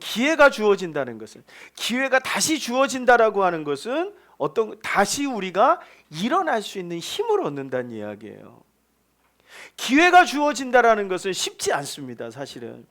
기회가 주어진다는 것은, 기회가 다시 주어진다라고 하는 것은 다시 우리가 일어날 수 있는 힘을 얻는다는 이야기예요. 기회가 주어진다라는 것은 쉽지 않습니다. 사실은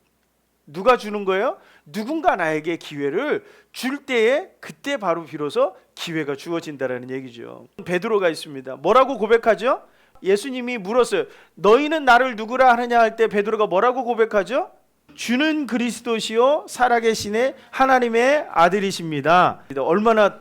누가 주는 거예요? 누군가 나에게 기회를 줄 때에 그때 바로 비로소 기회가 주어진다라는 얘기죠. 베드로가 있습니다. 뭐라고 고백하죠? 예수님이 물었어요. 너희는 나를 누구라 하느냐 할 때 베드로가 뭐라고 고백하죠? 주는 그리스도시요 살아계신 하나님의 아들이십니다. 얼마나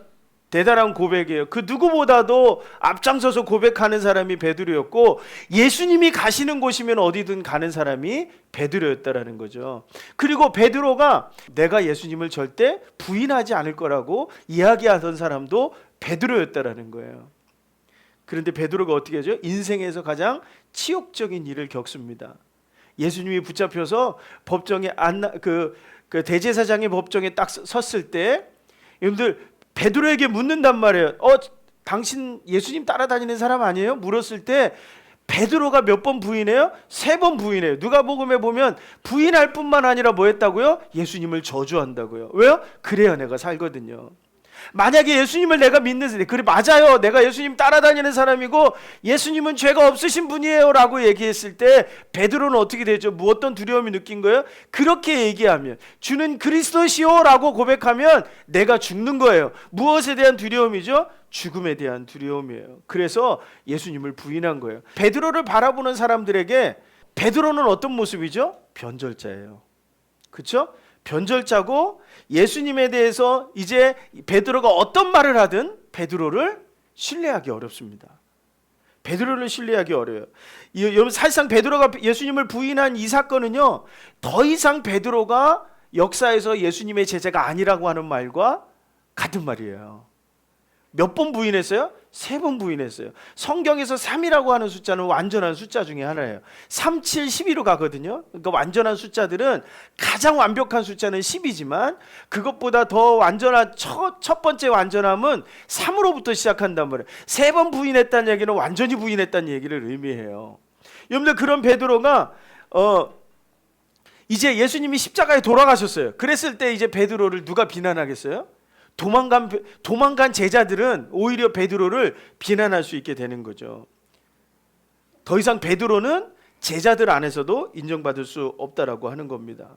대단한 고백이에요. 그 누구보다도 앞장서서 고백하는 사람이 베드로였고, 예수님이 가시는 곳이면 어디든 가는 사람이 베드로였다라는 거죠. 그리고 베드로가 내가 예수님을 절대 부인하지 않을 거라고 이야기하던 사람도 베드로였다라는 거예요. 그런데 베드로가 어떻게 하죠? 인생에서 가장 치욕적인 일을 겪습니다. 예수님이 붙잡혀서 법정에 그 대제사장의 법정에 딱 섰을 때, 여러분들 베드로에게 묻는단 말이에요. 당신 예수님 따라다니는 사람 아니에요? 물었을 때 베드로가 몇 번 부인해요? 3번 부인해요. 누가복음에 보면 부인할 뿐만 아니라 뭐 했다고요? 예수님을 저주한다고요. 왜요? 그래야 내가 살거든요. 만약에 예수님을 내가 믿는 사람, 그래 맞아요, 내가 예수님 따라다니는 사람이고 예수님은 죄가 없으신 분이에요 라고 얘기했을 때 베드로는 어떻게 되죠? 어떤 두려움이 느낀 거예요? 그렇게 얘기하면, 주는 그리스도시오 라고 고백하면 내가 죽는 거예요. 무엇에 대한 두려움이죠? 죽음에 대한 두려움이에요. 그래서 예수님을 부인한 거예요. 베드로를 바라보는 사람들에게 베드로는 어떤 모습이죠? 변절자예요. 그렇죠? 변절자고, 예수님에 대해서 이제 베드로가 어떤 말을 하든 베드로를 신뢰하기 어렵습니다. 베드로를 신뢰하기 어려워요. 여러분, 사실상 베드로가 예수님을 부인한 이 사건은요, 더 이상 베드로가 역사에서 예수님의 제자가 아니라고 하는 말과 같은 말이에요. 몇 번 부인했어요? 3번 부인했어요. 성경에서 3이라고 하는 숫자는 완전한 숫자 중에 하나예요. 3, 7, 12로 가거든요. 그러니까 완전한 숫자들은 가장 완벽한 숫자는 10이지만 그것보다 더 완전한 첫 번째 완전함은 3으로부터 시작한단 말이에요. 3번 부인했다는 얘기는 완전히 부인했다는 얘기를 의미해요. 여러분들, 그런 베드로가 이제 예수님이 십자가에 돌아가셨어요. 그랬을 때 이제 베드로를 누가 비난하겠어요? 도망간 제자들은 오히려 베드로를 비난할 수 있게 되는 거죠. 더 이상 베드로는 제자들 안에서도 인정받을 수 없다라고 하는 겁니다.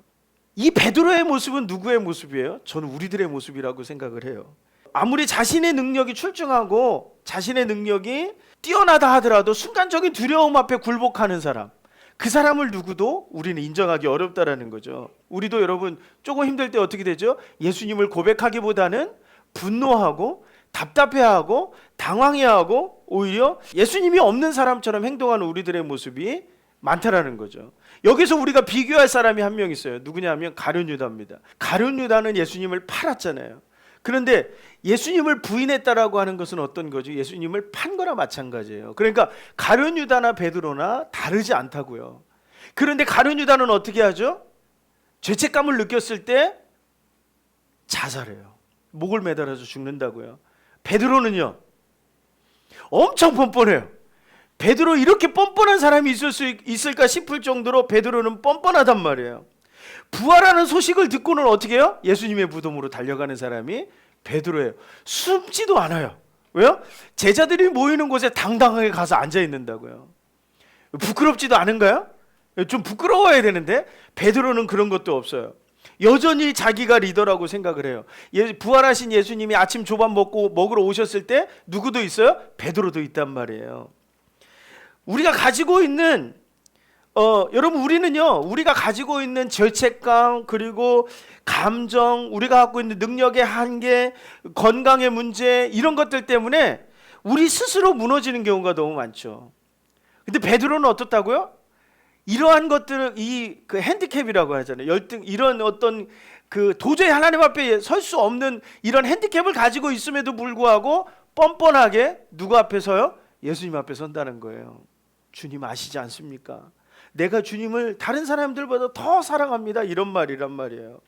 이 베드로의 모습은 누구의 모습이에요? 저는 우리들의 모습이라고 생각을 해요. 아무리 자신의 능력이 출중하고 자신의 능력이 뛰어나다 하더라도 순간적인 두려움 앞에 굴복하는 사람, 그 사람을 누구도 우리는 인정하기 어렵다라는 거죠. 우리도 여러분 조금 힘들 때 어떻게 되죠? 예수님을 고백하기보다는 분노하고 답답해하고 당황해하고 오히려 예수님이 없는 사람처럼 행동하는 우리들의 모습이 많다라는 거죠. 여기서 우리가 비교할 사람이 한 명 있어요. 누구냐 하면 가룟 유다입니다. 가룟 유다는 예수님을 팔았잖아요. 그런데 예수님을 부인했다라고 하는 것은 어떤 거죠? 예수님을 판 거나 마찬가지예요. 그러니까 가룟 유다나 베드로나 다르지 않다고요. 그런데 가룟 유다는 어떻게 하죠? 죄책감을 느꼈을 때 자살해요. 목을 매달아서 죽는다고요. 베드로는요, 엄청 뻔뻔해요. 베드로, 이렇게 뻔뻔한 사람이 있을까 싶을 정도로 베드로는 뻔뻔하단 말이에요. 부활하는 소식을 듣고는 어떻게 해요? 예수님의 무덤으로 달려가는 사람이 베드로예요. 숨지도 않아요. 왜요? 제자들이 모이는 곳에 당당하게 가서 앉아 있는다고요. 부끄럽지도 않은가요? 좀 부끄러워야 되는데 베드로는 그런 것도 없어요. 여전히 자기가 리더라고 생각을 해요. 부활하신 예수님이 아침 조밥 먹으러 오셨을 때 누구도 있어요? 베드로도 있단 말이에요. 우리가 가지고 있는 여러분, 우리가 가지고 있는 죄책감, 그리고 감정, 우리가 갖고 있는 능력의 한계, 건강의 문제, 이런 것들 때문에 우리 스스로 무너지는 경우가 너무 많죠. 근데 베드로는 어떻다고요? 이러한 것들을 그 핸디캡이라고 하잖아요. 열등, 이런 어떤 도저히 하나님 앞에 설 수 없는 이런 핸디캡을 가지고 있음에도 불구하고 뻔뻔하게 누구 앞에 서요? 예수님 앞에 선다는 거예요. 주님 아시지 않습니까? 내가 주님을 다른 사람들보다 더 사랑합니다. 이런 말이란 말이에요.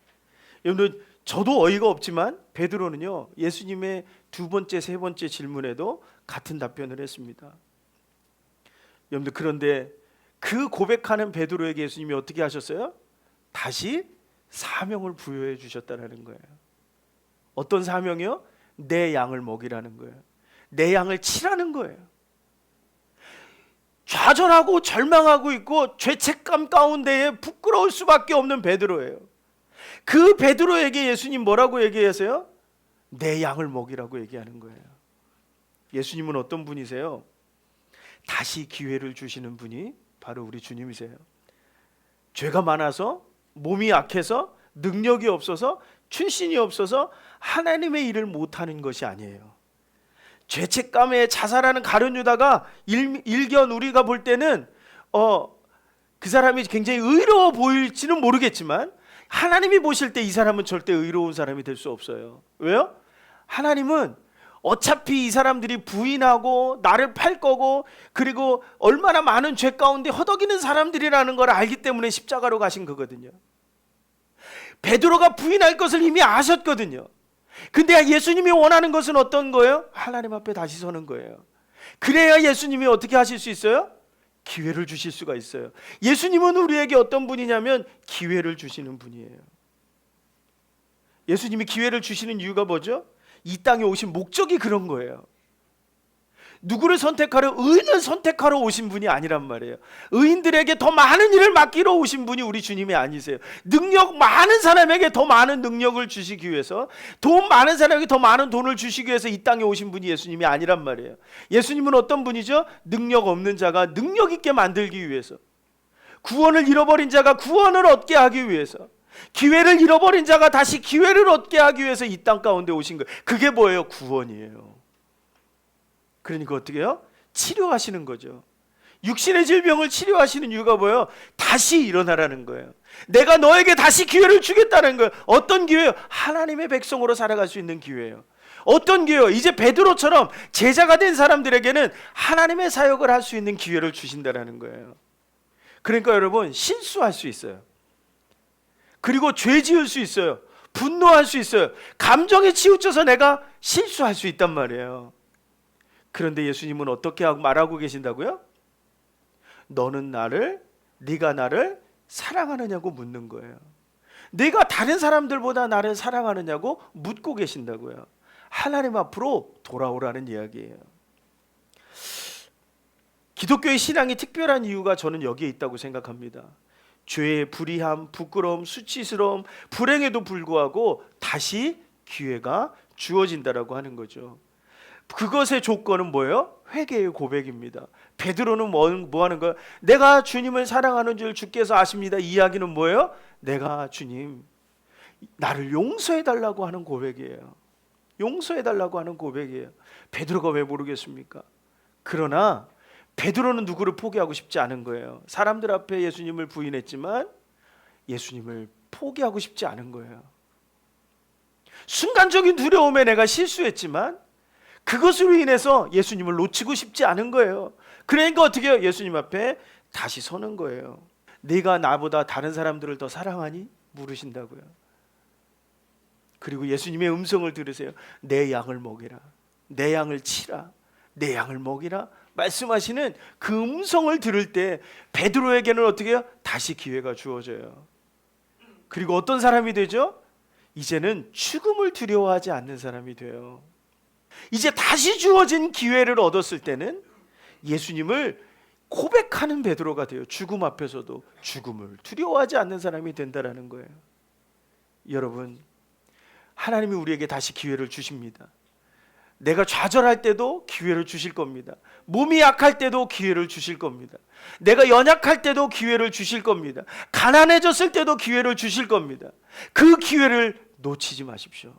여러분, 저도 어이가 없지만 베드로는요, 예수님의 2번째, 3번째 질문에도 같은 답변을 했습니다. 여러분들, 그런데 그 고백하는 베드로에게 예수님이 어떻게 하셨어요? 다시 사명을 부여해 주셨다라는 거예요. 어떤 사명이요? 내 양을 먹이라는 거예요. 내 양을 치라는 거예요. 좌절하고 절망하고 있고 죄책감 가운데에 부끄러울 수밖에 없는 베드로예요. 그 베드로에게 예수님 뭐라고 얘기하세요? 내 양을 먹이라고 얘기하는 거예요. 예수님은 어떤 분이세요? 다시 기회를 주시는 분이 바로 우리 주님이세요. 죄가 많아서, 몸이 약해서, 능력이 없어서, 출신이 없어서 하나님의 일을 못하는 것이 아니에요. 죄책감에 자살하는 가룟 유다가 일견 우리가 볼 때는 그 사람이 굉장히 의로워 보일지는 모르겠지만 하나님이 보실 때 이 사람은 절대 의로운 사람이 될 수 없어요. 왜요? 하나님은 어차피 이 사람들이 부인하고 나를 팔 거고 그리고 얼마나 많은 죄 가운데 허덕이는 사람들이라는 걸 알기 때문에 십자가로 가신 거거든요. 베드로가 부인할 것을 이미 아셨거든요. 근데 예수님이 원하는 것은 어떤 거예요? 하나님 앞에 다시 서는 거예요. 그래야 예수님이 어떻게 하실 수 있어요? 기회를 주실 수가 있어요. 예수님은 우리에게 어떤 분이냐면 기회를 주시는 분이에요. 예수님이 기회를 주시는 이유가 뭐죠? 이 땅에 오신 목적이 그런 거예요. 누구를 선택하려? 의인을 선택하러 오신 분이 아니란 말이에요. 의인들에게 더 많은 일을 맡기러 오신 분이 우리 주님이 아니세요. 능력 많은 사람에게 더 많은 능력을 주시기 위해서, 돈 많은 사람에게 더 많은 돈을 주시기 위해서 이 땅에 오신 분이 예수님이 아니란 말이에요. 예수님은 어떤 분이죠? 능력 없는 자가 능력 있게 만들기 위해서, 구원을 잃어버린 자가 구원을 얻게 하기 위해서, 기회를 잃어버린 자가 다시 기회를 얻게 하기 위해서 이 땅 가운데 오신 거예요. 그게 뭐예요? 구원이에요. 그러니까 어떻게 해요? 치료하시는 거죠. 육신의 질병을 치료하시는 이유가 뭐예요? 다시 일어나라는 거예요. 내가 너에게 다시 기회를 주겠다는 거예요. 어떤 기회예요? 하나님의 백성으로 살아갈 수 있는 기회예요. 어떤 기회예요? 이제 베드로처럼 제자가 된 사람들에게는 하나님의 사역을 할 수 있는 기회를 주신다는 거예요. 그러니까 여러분, 실수할 수 있어요. 그리고 죄 지을 수 있어요. 분노할 수 있어요. 감정에 치우쳐서 내가 실수할 수 있단 말이에요. 그런데 예수님은 어떻게 말하고 계신다고요? 네가 나를 사랑하느냐고 묻는 거예요. 네가 다른 사람들보다 나를 사랑하느냐고 묻고 계신다고요. 하나님 앞으로 돌아오라는 이야기예요. 기독교의 신앙이 특별한 이유가 저는 여기에 있다고 생각합니다. 죄의 불의함, 부끄러움, 수치스러움, 불행에도 불구하고 다시 기회가 주어진다라고 하는 거죠. 그것의 조건은 뭐예요? 회개의 고백입니다. 베드로는 뭐 하는 거예요? 내가 주님을 사랑하는 줄 주께서 아십니다. 이 이야기는 뭐예요? 내가 주님 나를 용서해 달라고 하는 고백이에요. 용서해 달라고 하는 고백이에요. 베드로가 왜 모르겠습니까? 그러나 베드로는 누구를 포기하고 싶지 않은 거예요. 사람들 앞에 예수님을 부인했지만 예수님을 포기하고 싶지 않은 거예요. 순간적인 두려움에 내가 실수했지만 그것으로 인해서 예수님을 놓치고 싶지 않은 거예요. 그러니까 어떻게 해요? 예수님 앞에 다시 서는 거예요. 네가 나보다 다른 사람들을 더 사랑하니? 물으신다고요. 그리고 예수님의 음성을 들으세요. 내 양을 먹이라, 내 양을 치라, 내 양을 먹이라 말씀하시는 그 음성을 들을 때 베드로에게는 어떻게 해요? 다시 기회가 주어져요. 그리고 어떤 사람이 되죠? 이제는 죽음을 두려워하지 않는 사람이 돼요. 이제 다시 주어진 기회를 얻었을 때는 예수님을 고백하는 베드로가 돼요. 죽음 앞에서도 죽음을 두려워하지 않는 사람이 된다라는 거예요. 여러분, 하나님이 우리에게 다시 기회를 주십니다. 내가 좌절할 때도 기회를 주실 겁니다. 몸이 약할 때도 기회를 주실 겁니다. 내가 연약할 때도 기회를 주실 겁니다. 가난해졌을 때도 기회를 주실 겁니다. 그 기회를 놓치지 마십시오.